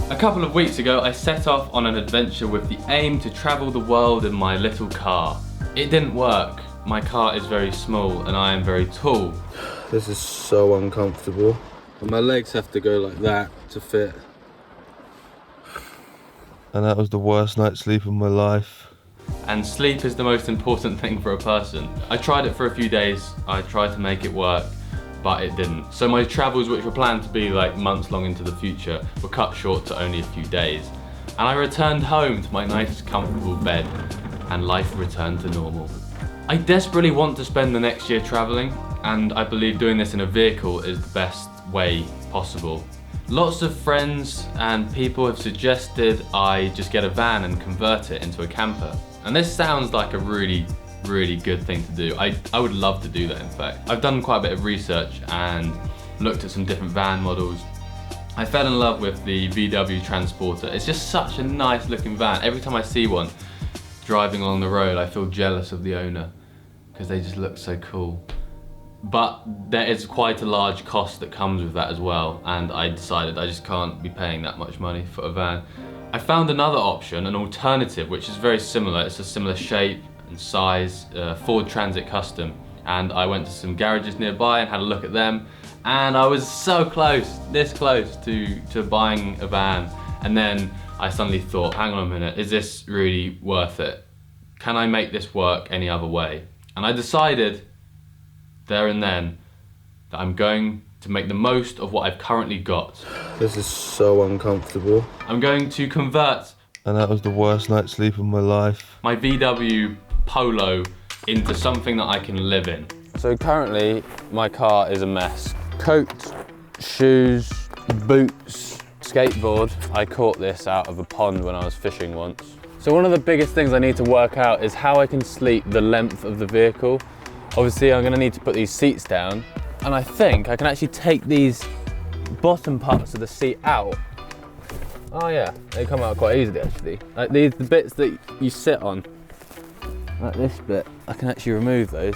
A couple of weeks ago, I set off on an adventure with the aim to travel the world in my little car. It didn't work. My car is very small and I am very tall. This is so uncomfortable. And my legs have to go like that to fit. And that was the worst night's sleep of my life. And sleep is the most important thing for a person. I tried it for a few days. I tried to make it work, but it didn't. So my travels, which were planned to be like months long into the future, were cut short to only a few days. And I returned home to my nice, comfortable bed, and life returned to normal. I desperately want to spend the next year traveling, and I believe doing this in a vehicle is the best way possible. Lots of friends and people have suggested I just get a van and convert it into a camper. And this sounds like a really good thing to do. I would love to do that, in fact. I've done quite a bit of research and looked at some different van models. I fell in love with the VW Transporter. It's just such a nice looking van. Every time I see one driving along the road, I feel jealous of the owner because they just look so cool. But there is quite a large cost that comes with that as well, and I decided I just can't be paying that much money for a van. I found another option, an alternative, which is very similar. It's a similar shape and size, Ford Transit Custom. And I went to some garages nearby and had a look at them, and I was so close, this close to buying a van. And then I suddenly thought, hang on a minute, is this really worth it? Can I make this work any other way? And I decided there and then that I'm going to make the most of what I've currently got. This is so uncomfortable. I'm going to convert, and that was the worst night's sleep of my life, my VW Polo into something that I can live in. So currently my car is a mess. Coat, shoes, boots, skateboard. I caught this out of a pond when I was fishing once. So one of the biggest things I need to work out is how I can sleep the length of the vehicle. Obviously I'm going to need to put these seats down, and I think I can actually take these bottom parts of the seat out. Oh yeah, they come out quite easily actually. Like the bits that you sit on, like this bit, I can actually remove those.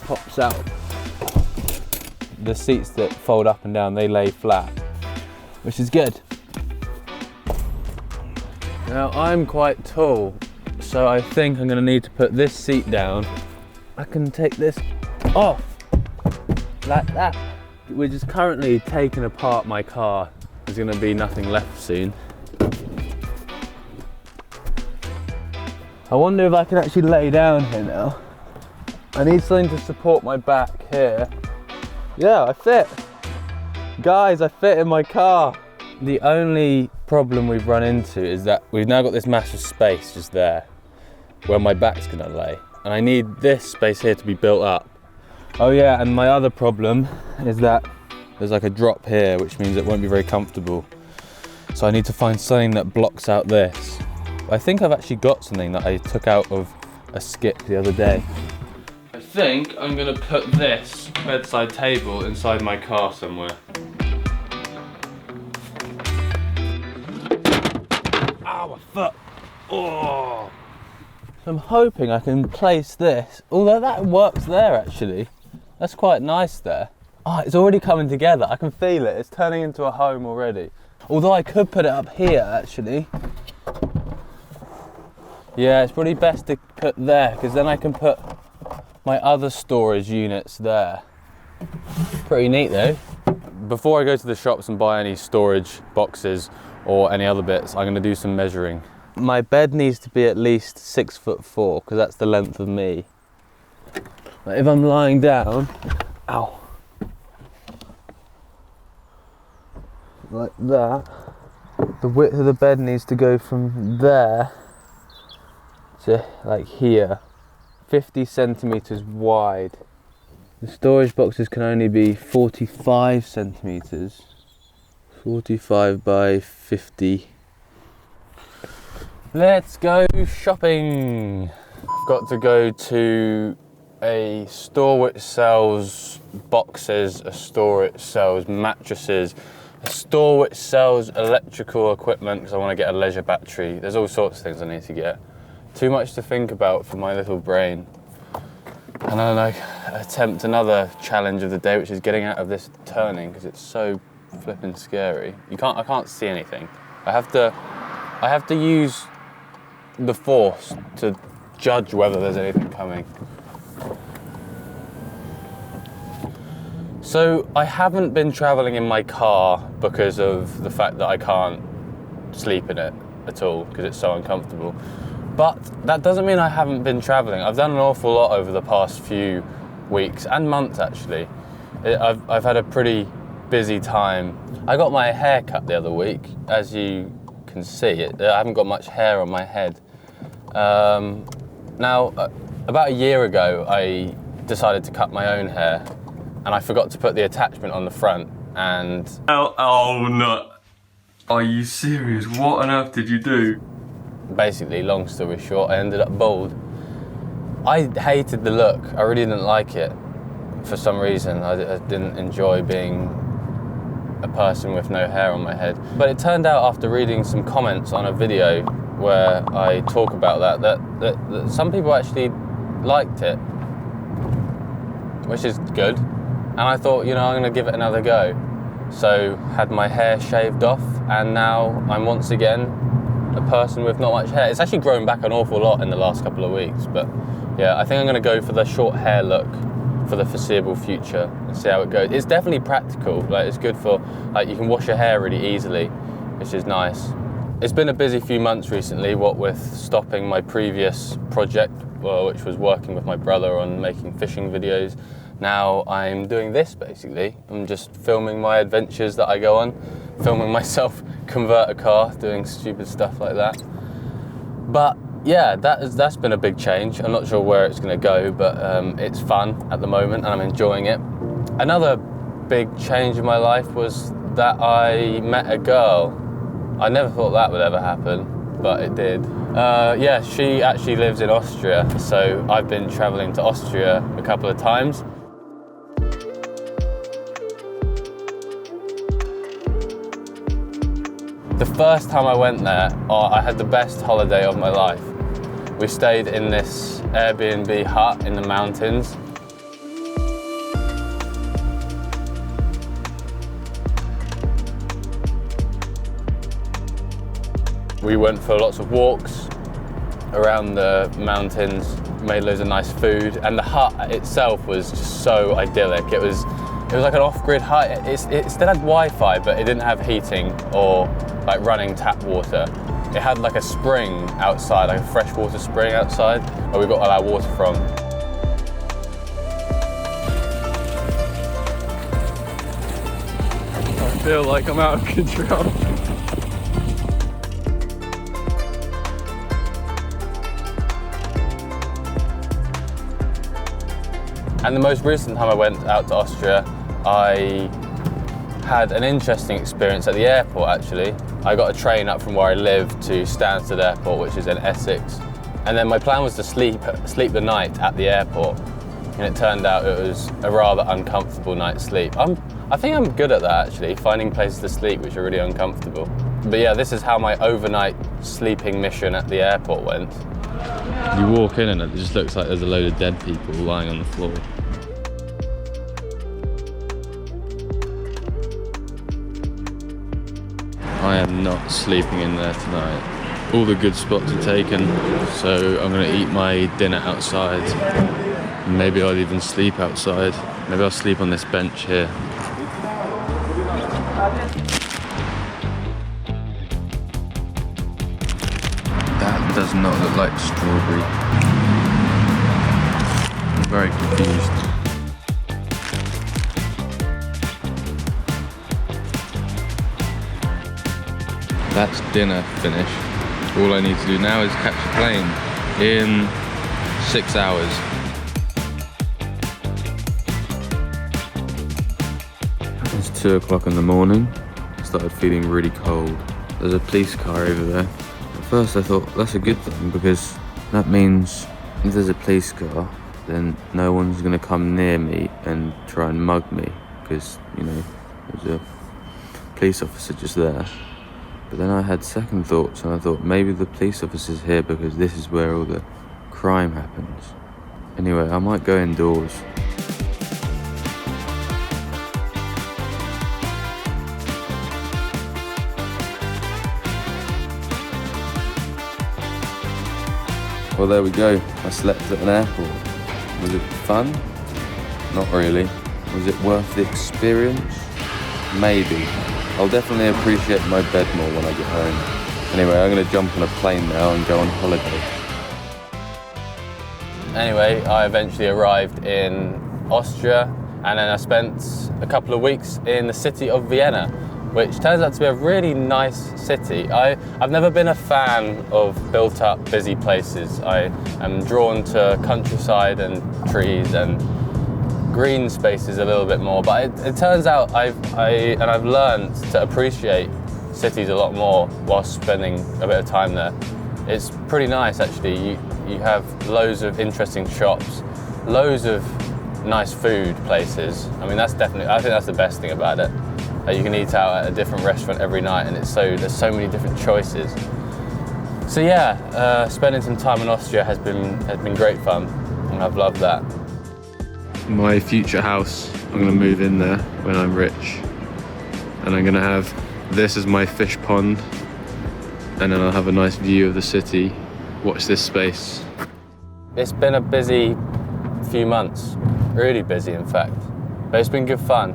Pops out. The seats that fold up and down, they lay flat, which is good. Now I'm quite tall, so I think I'm going to need to put this seat down. I can take this off, like that. We're just currently taking apart my car. There's gonna be nothing left soon. I wonder if I can actually lay down here now. I need something to support my back here. Yeah, I fit. Guys, I fit in my car. The only problem we've run into is that we've now got this massive space just there where my back's gonna lay. And I need this space here to be built up. Oh yeah, and my other problem is that there's like a drop here, which means it won't be very comfortable. So I need to find something that blocks out this. I think I've actually got something that I took out of a skip the other day. I think I'm gonna put this bedside table inside my car somewhere. Ow, my foot. Oh. So I'm hoping I can place this, although that works there actually. That's quite nice there. Oh, it's already coming together. I can feel it. It's turning into a home already. Although I could put it up here actually. Yeah, it's probably best to put there because then I can put my other storage units there. Pretty neat though. Before I go to the shops and buy any storage boxes or any other bits, I'm going to do some measuring. My bed needs to be at least 6'4" because that's the length of me. But if I'm lying down, ow, like that, the width of the bed needs to go from there to like here, 50 centimeters wide. The storage boxes can only be 45 centimeters, 45 by 50. Let's go shopping. I've got to go to a store which sells boxes, a store which sells mattresses, a store which sells electrical equipment because I want to get a leisure battery. There's all sorts of things I need to get. Too much to think about for my little brain. And then I attempt another challenge of the day, which is getting out of this turning because it's so flipping scary. I can't see anything. I have to use the force to judge whether there's anything coming. So I haven't been traveling in my car because of the fact that I can't sleep in it at all because it's so uncomfortable. But that doesn't mean I haven't been traveling. I've done an awful lot over the past few weeks and months actually. I've had a pretty busy time. I got my hair cut the other week, as you can see. I haven't got much hair on my head. Now, about a year ago, I decided to cut my own hair, and I forgot to put the attachment on the front, and... Oh no. Are you serious? What on earth did you do? Basically, long story short, I ended up bald. I hated the look. I really didn't like it for some reason. I didn't enjoy being a person with no hair on my head. But it turned out after reading some comments on a video where I talk about that some people actually liked it, which is good. And I thought, you know, I'm going to give it another go. So had my hair shaved off, and now I'm once again a person with not much hair. It's actually grown back an awful lot in the last couple of weeks, but yeah, I think I'm going to go for the short hair look for the foreseeable future and see how it goes. It's definitely practical. Like, it's good for, like, you can wash your hair really easily, which is nice. It's been a busy few months recently, what with stopping my previous project, which was working with my brother on making fishing videos. Now I'm doing this basically. I'm just filming my adventures that I go on, filming myself convert a car, doing stupid stuff like that. But yeah, that's been a big change. I'm not sure where it's going to go, but it's fun at the moment and I'm enjoying it. Another big change in my life was that I met a girl. I never thought that would ever happen, but it did. Yeah, she actually lives in Austria, so I've been traveling to Austria a couple of times. The first time I went there, I had the best holiday of my life. We stayed in this Airbnb hut in the mountains. We went for lots of walks around the mountains, made loads of nice food, and the hut itself was just so idyllic. It was like an off-grid hut. It still had Wi-Fi, but it didn't have heating or like running tap water. It had like a spring outside, like a freshwater spring outside, where we got all our water from. I feel like I'm out of control. And the most recent time I went out to Austria, I had an interesting experience at the airport actually. I got a train up from where I live to Stansted Airport, which is in Essex. And then my plan was to sleep the night at the airport. And it turned out it was a rather uncomfortable night's sleep. I think I'm good at that actually, finding places to sleep which are really uncomfortable. But yeah, this is how my overnight sleeping mission at the airport went. You walk in and it just looks like there's a load of dead people lying on the floor. I am not sleeping in there tonight. All the good spots are taken, so I'm going to eat my dinner outside. Maybe I'll even sleep outside. Maybe I'll sleep on this bench here. That does not look like strawberry. I'm very confused. That's dinner finished. All I need to do now is catch a plane in 6 hours. It's 2 o'clock in the morning. I started feeling really cold. There's a police car over there. At first I thought that's a good thing because that means if there's a police car, then no one's gonna come near me and try and mug me because, you know, there's a police officer just there. But then I had second thoughts and I thought maybe the police officer's here because this is where all the crime happens. Anyway, I might go indoors. Well, there we go. I slept at an airport. Was it fun? Not really. Was it worth the experience? Maybe. I'll definitely appreciate my bed more when I get home. Anyway, I'm gonna jump on a plane now and go on holiday. Anyway, I eventually arrived in Austria, and then I spent a couple of weeks in the city of Vienna, which turns out to be a really nice city. I've never been a fan of built-up, busy places. I am drawn to countryside and trees and green spaces a little bit more, but it turns out I've learned to appreciate cities a lot more whilst spending a bit of time there. It's pretty nice actually. You have loads of interesting shops, loads of nice food places. I mean, I think that's the best thing about it. You can eat out at a different restaurant every night, and there's so many different choices. So yeah, spending some time in Austria has been great fun, and I've loved that. My future house, I'm gonna move in there when I'm rich, and I'm gonna have this as my fish pond, and then I'll have a nice view of the city. Watch this space. It's been a busy few months, really busy in fact, but it's been good fun.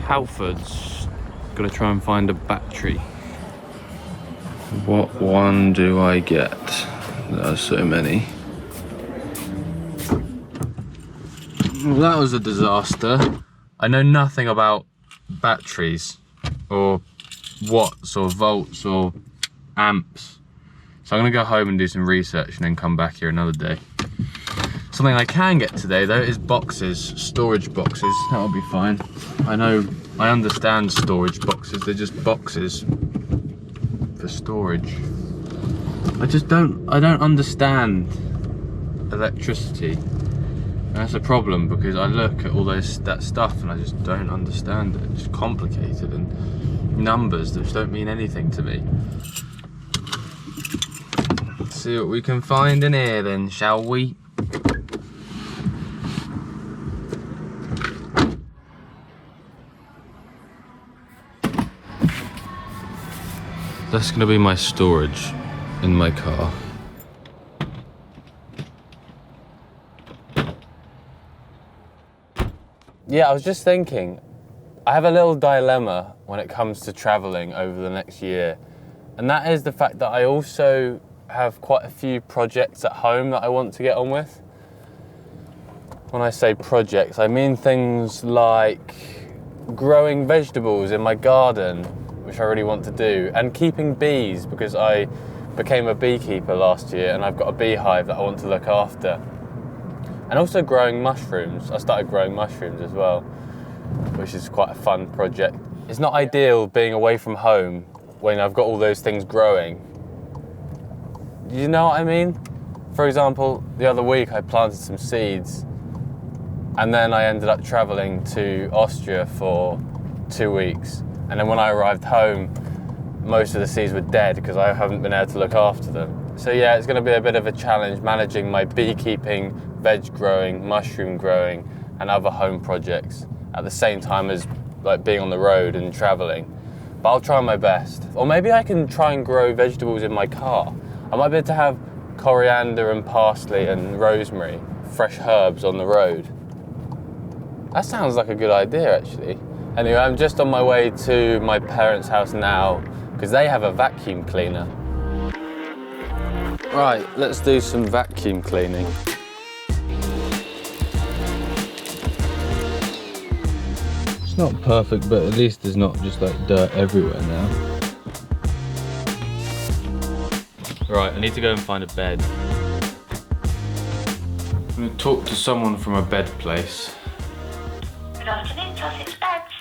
Halfords, gotta try and find a battery. What one do I get? There are so many. Well, that was a disaster. I know nothing about batteries or watts or volts or amps. So I'm gonna go home and do some research and then come back here another day. Something I can get today though is boxes, storage boxes. That'll be fine. I understand storage boxes. They're just boxes for storage. I don't understand electricity. And that's a problem because I look at all that stuff and I just don't understand it. It's just complicated and numbers that just don't mean anything to me. Let's see what we can find in here then, shall we? That's gonna be my storage in my car. Yeah, I was just thinking, I have a little dilemma when it comes to traveling over the next year, and that is the fact that I also have quite a few projects at home that I want to get on with. When I say projects, I mean things like growing vegetables in my garden, which I really want to do, and keeping bees, because I became a beekeeper last year and I've got a beehive that I want to look after. And also growing mushrooms. I started growing mushrooms as well, which is quite a fun project. It's not ideal being away from home when I've got all those things growing. You know what I mean? For example, the other week I planted some seeds and then I ended up traveling to Austria for 2 weeks. And then when I arrived home, most of the seeds were dead because I haven't been able to look after them. So yeah, it's going to be a bit of a challenge managing my beekeeping, veg growing, mushroom growing, and other home projects at the same time as like being on the road and traveling. But I'll try my best. Or maybe I can try and grow vegetables in my car. I might be able to have coriander and parsley and rosemary, fresh herbs on the road. That sounds like a good idea actually. Anyway, I'm just on my way to my parents' house now because they have a vacuum cleaner. Right, let's do some vacuum cleaning. It's not perfect, but at least there's not just like dirt everywhere now. Right, I need to go and find a bed. I'm going to talk to someone from a bed place. Good afternoon, Sussex Beds.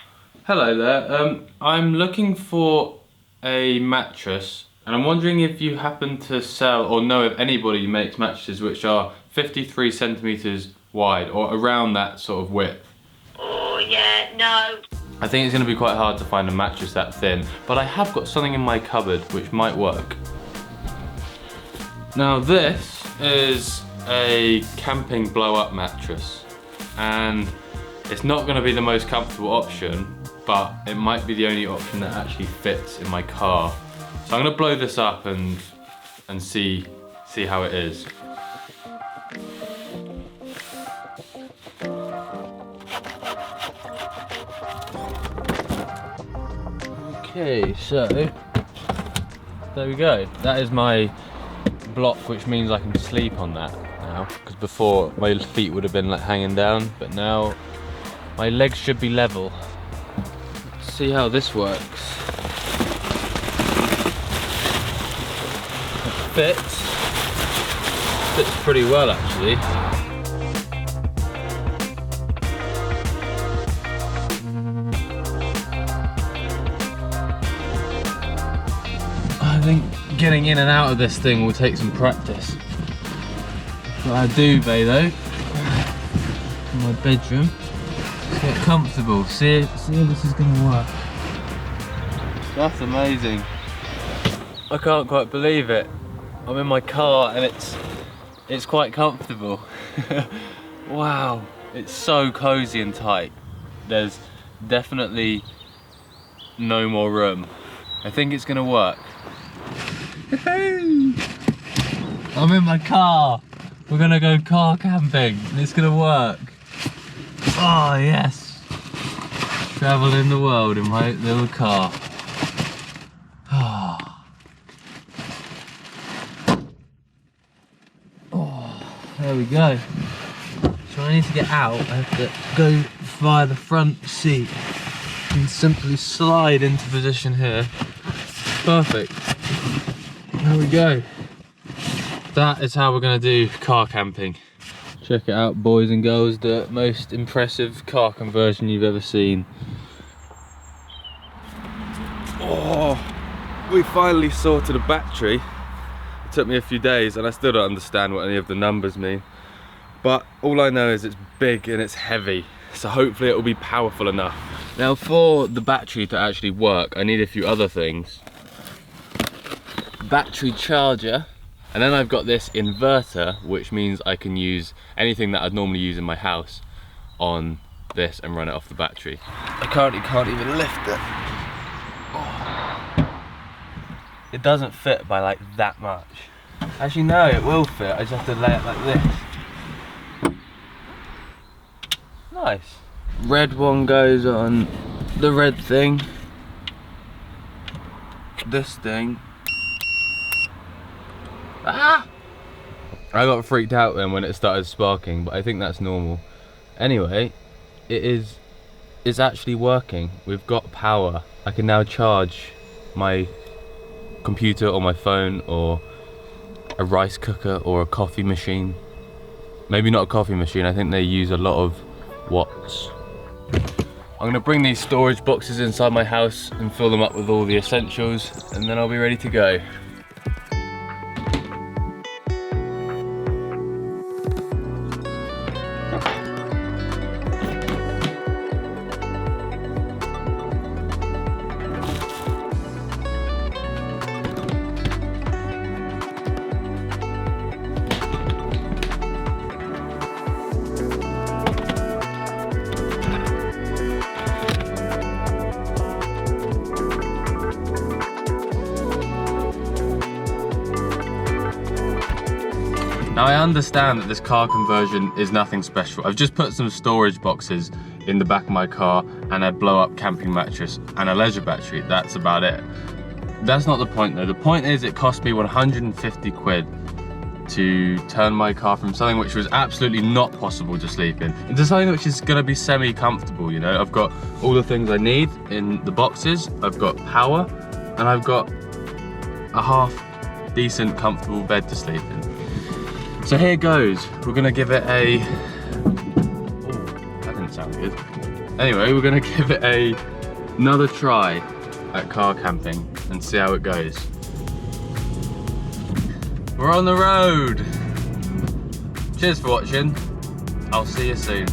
Hello there, I'm looking for a mattress and I'm wondering if you happen to sell or know of anybody who makes mattresses which are 53 centimetres wide or around that sort of width. Oh yeah, no. I think it's going to be quite hard to find a mattress that thin, but I have got something in my cupboard which might work. Now this is a camping blow-up mattress and it's not going to be the most comfortable option, but it might be the only option that actually fits in my car. So I'm going to blow this up and see how it is. Okay, so there we go. That is my block, which means I can sleep on that now. Because before my feet would have been like hanging down, but now my legs should be level. Let's see how this works. It fits pretty well actually. I think getting in and out of this thing will take some practice. Got a duvet though in my bedroom. Let's get comfortable. See if this is gonna work. That's amazing. I can't quite believe it. I'm in my car and it's quite comfortable. Wow, it's so cozy and tight. There's definitely no more room. I think it's gonna work. I'm in my car. We're gonna go car camping and it's gonna work. Oh yes. Traveling the world in my little car. There we go. So I need to get out. I have to go via the front seat and simply slide into position here. Perfect. There we go. That is how we're going to do car camping. Check it out, boys and girls, the most impressive car conversion you've ever seen. Oh, we finally sorted a battery. It took me a few days and I still don't understand what any of the numbers mean. But all I know is it's big and it's heavy, so hopefully it will be powerful enough. Now for the battery to actually work, I need a few other things. Battery charger, and then I've got this inverter, which means I can use anything that I'd normally use in my house on this and run it off the battery. I currently can't even lift it. It doesn't fit by like that much. Actually no, it will fit, I just have to lay it like this. Nice. Red one goes on the red thing. This thing. Ah! I got freaked out then when it started sparking, but I think that's normal. Anyway, it's actually working. We've got power. I can now charge my computer or my phone or a rice cooker or a coffee machine. Maybe not a coffee machine, I think they use a lot of watts. I'm gonna bring these storage boxes inside my house and fill them up with all the essentials, and then I'll be ready to go. Now I understand that this car conversion is nothing special. I've just put some storage boxes in the back of my car and a blow up camping mattress and a leisure battery. That's about it. That's not the point though. The point is it cost me 150 quid to turn my car from something which was absolutely not possible to sleep in into something which is gonna be semi-comfortable, you know? I've got all the things I need in the boxes, I've got power, and I've got a half decent, comfortable bed to sleep in. So here goes. We're gonna give it a... Oh, that didn't sound good. Anyway, we're gonna give it another try at car camping and see how it goes. We're on the road. Cheers for watching. I'll see you soon.